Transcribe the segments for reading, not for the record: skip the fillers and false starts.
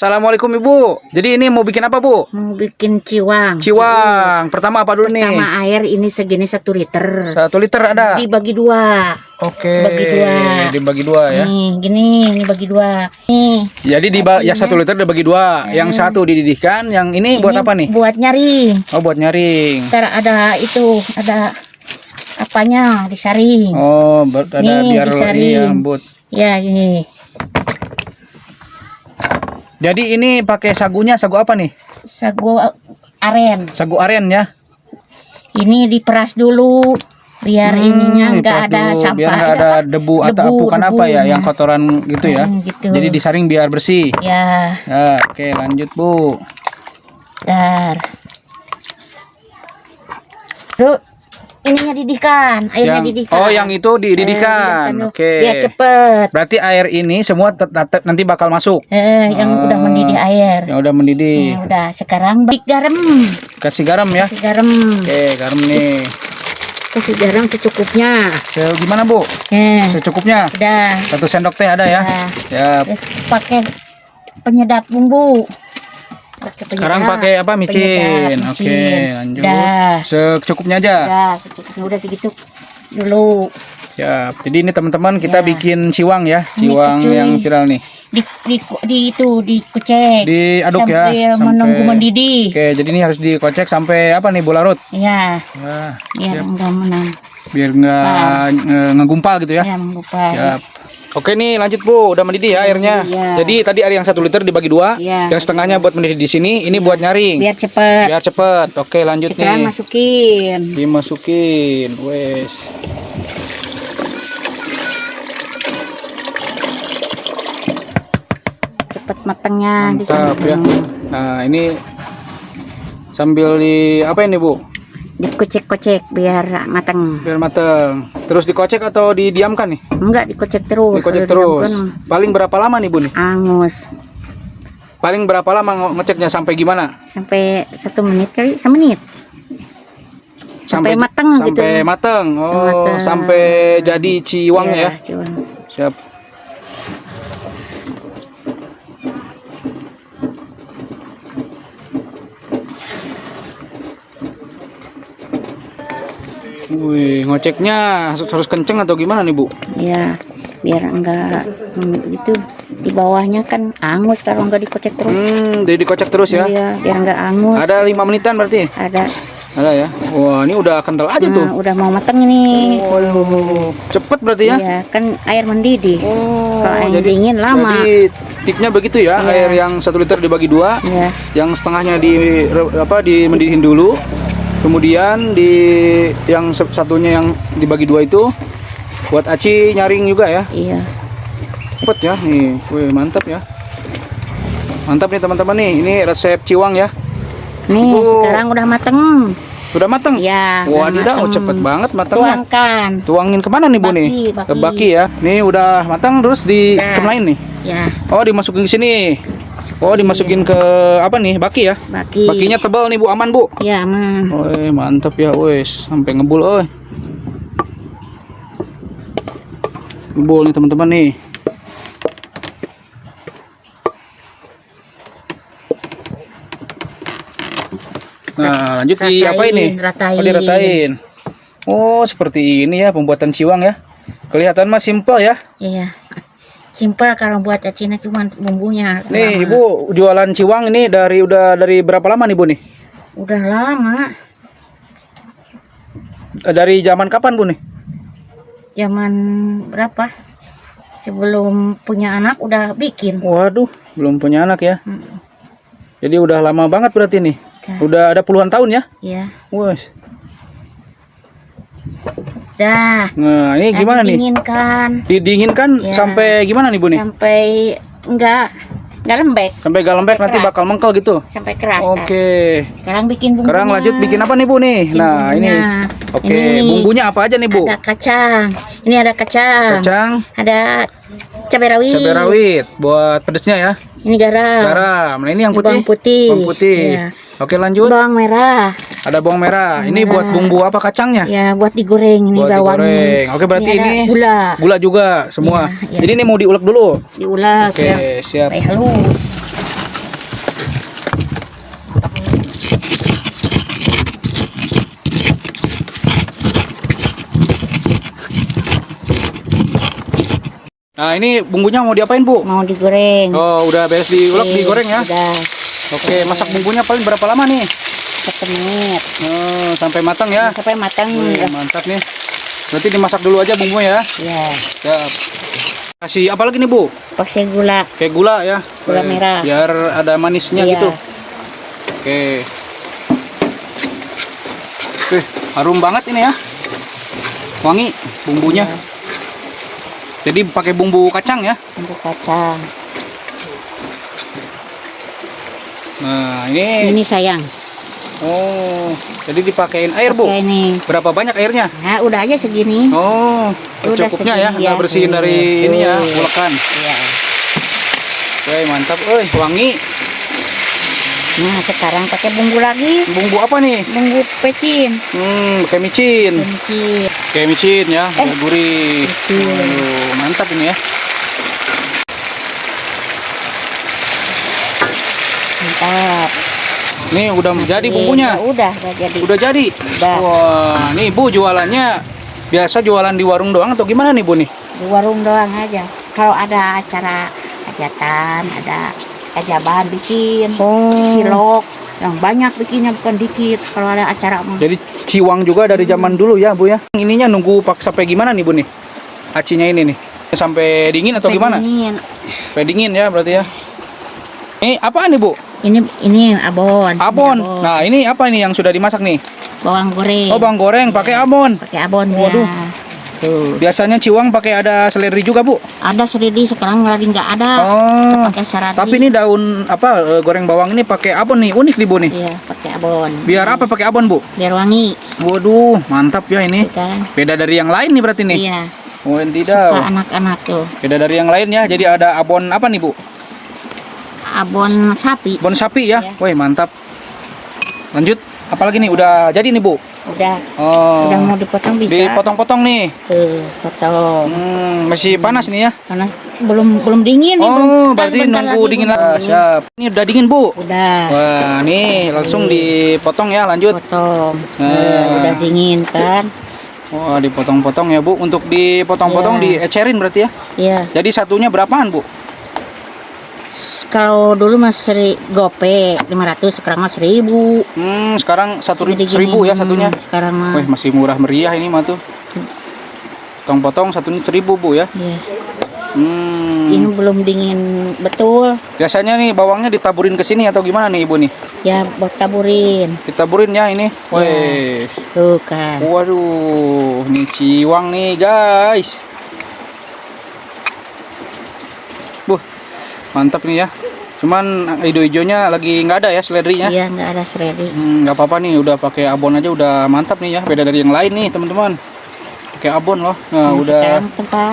Assalamualaikum Ibu. Jadi ini mau bikin apa Bu? Mau bikin ciwang. Ciwang. Pertama apa dulu nih? Pertama air ini segini 1 liter. 1 liter ada. Dibagi 2. Oke. Bagi 2. Dibagi 2 ya. Nih, gini, ini bagi 2. Nih. Jadi ya 1 liter dibagi 2. Yang satu dididihkan, yang ini buat apa nih? Buat nyaring. Oh, buat nyaring. Ntar ada apanya disaring. Oh, ada nih, biar disaring. lembut. Ya, ini. Jadi ini pakai sagunya, sagu apa nih? Sagu aren. Sagu aren ya. Ini diperas dulu biar ininya enggak ada sampah, biar enggak ada debu atau bukan apa ya, yang kotoran gitu ya. Gitu. Jadi disaring biar bersih. Ya. Ya, oke, lanjut Bu. Bentar. Terus ininya didihkan, airnya didihkan. Oh, yang itu dididihkan. Oke. Biar cepet. Berarti air ini semua nanti bakal masuk. Yang udah mendidih air. Yang udah mendidih. Udah, sekarang garam. Kasih garam ya. Kasih garam. Oke, garam nih. Kasih garam secukupnya. Gimana Bu? Secukupnya. Udah. 1 sendok teh ada ya. Ya. Terus pakai penyedap bumbu. Sekarang pakai apa? Micin. Oke, lanjut. Secukupnya aja. Secukupnya udah segitu dulu. Siap. Jadi ini teman-teman kita bikin ciwang ya. Ciwang yang viral nih. Dikucek. Diaduk ya. Sampai menunggu mendidih. Oke, jadi ini harus dikocek sampai apa nih, Bu, larut? Iya. Nah, biar enggak biar enggak ngegumpal gitu ya. Iya, menggumpal. Siap. Oke nih, lanjut Bu, udah mendidih ya airnya. Iya. Jadi tadi air yang 1 liter dibagi 2, yang setengahnya buat mendidih di sini, ini buat nyaring. Biar cepet. Biar cepet. Oke, lanjut sekarang nih. Dimasukin, wes. Cepet matangnya. Mantap ya. Nah, ini sambil apa ini Bu? Dikocek-kocek biar matang. Biar matang. Terus dikocek atau didiamkan nih? Enggak, dikocek terus. Dikocek terus. Paling berapa lama nih Bu nih? Angus. Paling berapa lama ngeceknya, sampai gimana? Sampai 1 menit kali, 1 menit. Sampai matang gitu. Sampai matang. Oh, matang. Sampai jadi ciwang ya. Ciwang. Siap. Wih, ngoceknya harus kenceng atau gimana nih Bu? Ya, biar enggak itu di bawahnya kan angus kalau enggak dikocek terus. Jadi dikocek terus ya? Iya, biar enggak angus. Ada 5 menitan berarti? Ada. Ada ya? Wah, ini udah kental aja tuh. Udah mau matang ini. Oh, cepet berarti ya? Iya, kan air mendidih. Kalau air dingin lama. Jadi tipnya begitu ya, air yang 1 liter dibagi 2, yang setengahnya dimendidihkan dulu. Kemudian yang satunya yang dibagi 2 itu buat aci nyaring juga ya. Iya. Cepet ya nih. Wih, mantap ya. Mantap nih teman-teman nih. Ini resep ciwang ya. Nih, sekarang udah mateng. Sudah mateng? Ya. Wadidaw, cepet banget matangnya. Tuangkan. Tuangin kemana nih Bu nih? Ke baki ya. Nih udah matang, terus dikemanain nih? Ya. Oh, dimasukin ke sini. Oh, dimasukin ke apa nih? Baki ya? Baki. Bakinya tebal nih Bu, aman Bu? Ya, aman. Woi, mantap ya, wes, sampai ngebul, oi. Ngebul nih teman-teman nih. Nah, lanjut diapain nih? Ratain. Oh, diratain. Oh, seperti ini ya pembuatan ciwang ya. Kelihatan mah simple ya. Iya. Simpel kalau buat acinya cuma bumbunya. Nih, Ibu jualan ciwang ini udah dari berapa lama nih Bu nih? Udah lama. Dari zaman kapan Bu nih? Zaman berapa? Sebelum punya anak udah bikin. Waduh, belum punya anak ya. Jadi udah lama banget berarti nih. Udah ada puluhan tahun ya? Iya. Wes. Dah. Nah, ini gimana nih? Didinginkan ya. Sampai gimana nih Bu nih? Sampai enggak lembek. Sampai enggak lembek, nanti bakal mengkel gitu. Sampai keras. Oke. Sekarang bikin bumbunya. Sekarang lanjut bikin apa nih Bu nih? Nah, ini. Oke, bumbunya apa aja nih Bu? Ada kacang. Ini ada kacang. Ada cabai rawit. Cabai rawit buat pedesnya ya. Ini garam. Garam. Nah, ini yang putih. Bawang putih. Bawang putih. Ya. Oke, lanjut. Bawang merah. Ada bawang merah. Ini buat bumbu apa kacangnya? Ya, buat digoreng ini digoreng. Oke, berarti ini gula. Gula juga semua. Ya. Jadi ini mau diulek dulu. Diulek. Oke, siap. Sampai halus. Nah, ini bumbunya mau diapain, Bu? Mau digoreng. Oh, udah beres diulek, digoreng ya? Udah. Oke, masak bumbunya paling berapa lama nih? 1 menit. Oh, sampai matang ya? Sampai matang. Mantap nih. Berarti dimasak dulu aja bumbunya ya? Ya. Siap. Kasih apa lagi nih, Bu? Pakai gula. Kayak gula ya? Gula merah. Biar ada manisnya Iya. gitu. Oke. Oke, harum banget ini ya. Wangi bumbunya. Iya. Jadi pakai bumbu kacang ya? Bumbu kacang. Nah, ini. Ini sayang. Oh, jadi dipakein air, Bu? Pakai ini. Berapa banyak airnya? Nah, udah aja segini. Oh, Udah cukupnya ya, segini, nggak ya. bersihin dari ini ya, Tuh. ulekan. Iya. Oke, mantap, wangi. Nah, sekarang pakai bumbu lagi. Bumbu apa nih? Bumbu pecin. Pakai micin. Pecin. Kayak micin ya, biar gurih. Micin. Aduh, mantap ini ya. Mantap. Nih udah jadi bumbunya. Udah jadi. Udah jadi. Udah. Wah, nih Bu jualannya biasa jualan di warung doang atau gimana nih Bu nih? Di warung doang aja. Kalau ada acara hajatan, ada kajaban bikin. Cilok. Yang banyak bikinnya bukan dikit. Kalau ada acara mah. Jadi ciwang juga dari zaman dulu ya Bu ya. Ininya nunggu sampai gimana nih Bu nih? Acinya ini nih. Sampai dingin atau gimana? Dingin. Sampai dingin ya berarti ya. Ini apa nih Bu? Ini abon. Abon. Nah, ini apa nih yang sudah dimasak nih? Bawang goreng. Oh, bawang goreng pakai abon. Pakai abon Waduh. ya. Tuh. Biasanya ciwang pakai ada seledri juga, Bu. Ada seridi, sekarang lagi nggak ada. Oh. Pakai saradi. Tapi ini daun apa goreng bawang ini pakai abon nih, unik nih Bu nih. Iya, pakai abon. Biar apa pakai abon, Bu? Biar wangi. Waduh, mantap ya ini. Kan? Beda dari yang lain nih berarti nih. Iya. Oh, Suka tidak. anak-anak tuh. Beda dari yang lain ya. Jadi ada abon apa nih, Bu? Abon sapi. Abon sapi ya. Iya. Woi, mantap. Lanjut. Apalagi nih udah jadi nih, Bu? Udah. Oh. Udah mau dipotong bisa. Dipotong-potong nih. Tuh, potong. Masih panas nih ya. Karena belum dingin nih. Oh, Bentar- berarti bentar nunggu lagi dingin belum lah. dingin. Siap. Ini udah dingin, Bu. Udah. Wah, nih langsung dipotong ya, lanjut. Potong. Nah. Udah dingin kan. Wah, dipotong-potong ya, Bu. Untuk dipotong-potong Iya. diecerin berarti ya. Iya. Jadi satunya berapaan, Bu? Kalau dulu masih gope 500, sekarang mah 1000. Sekarang Segini 1.000 ya gini. satunya. Sekarang mah. Wih, masih murah meriah ini mah tuh. Potong-potong satunya 1.000, Bu ya. Iya. Hmm. Ini belum dingin betul. Biasanya nih bawangnya ditaburin ke sini atau gimana nih, Ibu nih? Ya, buat taburin. Ditaburin ya ini. Wih. Tuh kan. Waduh, nih ciwang nih, guys. Mantap nih ya. Cuman hijau-hijaunya lagi nggak ada ya seledrinya. Iya, nggak ada seledri. Nggak apa-apa nih, udah pakai abon aja udah mantap nih ya. Beda dari yang lain nih, teman-teman. Pakai abon loh. Nah, udah.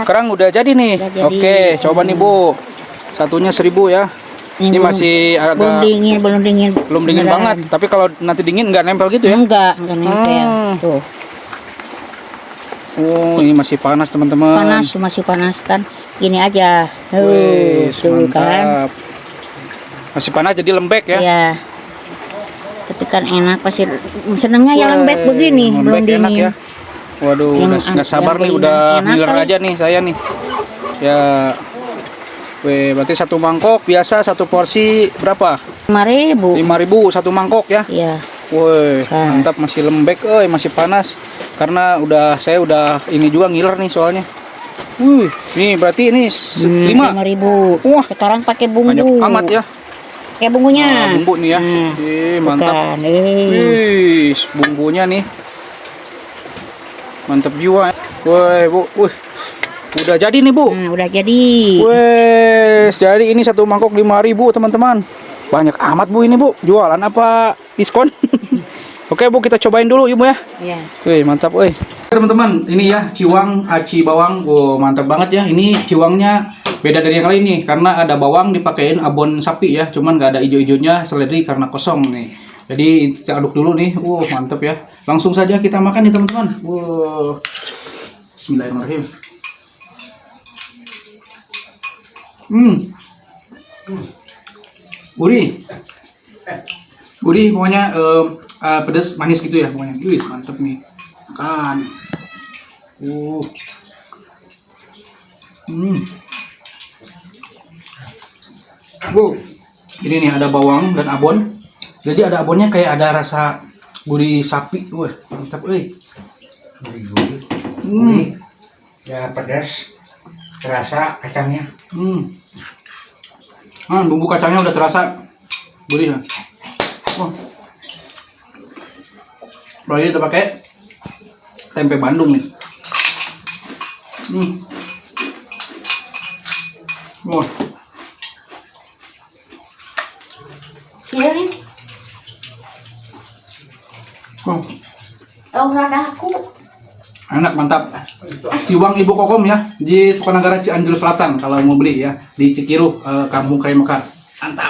Sekarang Udah jadi nih. Udah jadi. Oke, coba nih, Bu. Satunya 1.000 ya. Ini belum- masih agak belum dingin. belum dingin Beneran. banget. Tapi kalau nanti dingin nggak nempel gitu ya. Enggak nempel. Tuh, Oh, ini masih panas, teman-teman. masih panas kan. Gini aja. Wih, Tuh kan. mantap. Masih panas jadi lembek ya. Iya. Tapi kan enak pasti senengnya ya Wih, lembek begini, belum lembek enak dingin. ya. Waduh, Yang nggak sabar yang nih beli udah enak ngiler kali. aja nih saya nih. Ya. Wih, berarti satu mangkok biasa satu porsi berapa? 5.000. 5.000 satu mangkok ya. Iya. Woi, Nah. mantap, masih lembek, masih panas. Karena saya udah ini juga ngiler nih soalnya. Wih, nih berarti ini 5. 5.000. Wah. Sekarang pakai bumbu. Banyak amat ya. Kayak bumbunya. Bumbu nih ya. Mantap. Bukan. Wih, bumbunya nih. Mantap jiwa. Woi, Bu. Wih. Udah jadi nih, Bu. Nah, udah jadi. Wes, jadi ini satu mangkok 5.000, teman-teman. Banyak amat, Bu, ini, Bu. Jualan apa diskon? Oke, Bu, kita cobain dulu, Ibu ya. Iya. Wih, mantap, wih. Teman-teman, ini ya ciwang aci bawang. Wow, mantap banget ya. Ini ciwangnya beda dari yang lain nih, karena ada bawang dipakein abon sapi ya. Cuman nggak ada ijo-ijonya seledri karena kosong nih. Jadi kita aduk dulu nih. Wow, mantap ya. Langsung saja kita makan nih, teman-teman. Wow. Bismillahirrahmanirrahim. Gurih pokoknya pedas manis gitu ya pokoknya. Wih, mantep nih. Makan. Wow. Ini nih ada bawang dan abon. Jadi ada abonnya kayak ada rasa gurih sapi. Wah, mantap euy. Gurih. Ya pedas. Terasa kacangnya. Bumbu kacangnya udah terasa gurih ya. Oh. Apalagi kita pakai tempe Bandung nih. Wah. Iya nih. Oh. Tahu rada aku. Enak, mantap. Ciwang Ibu Kokom ya, di Sukanagara Cianjur Selatan kalau mau beli ya, di Cikiruh, Kampung Kayu Mekar. Mantap.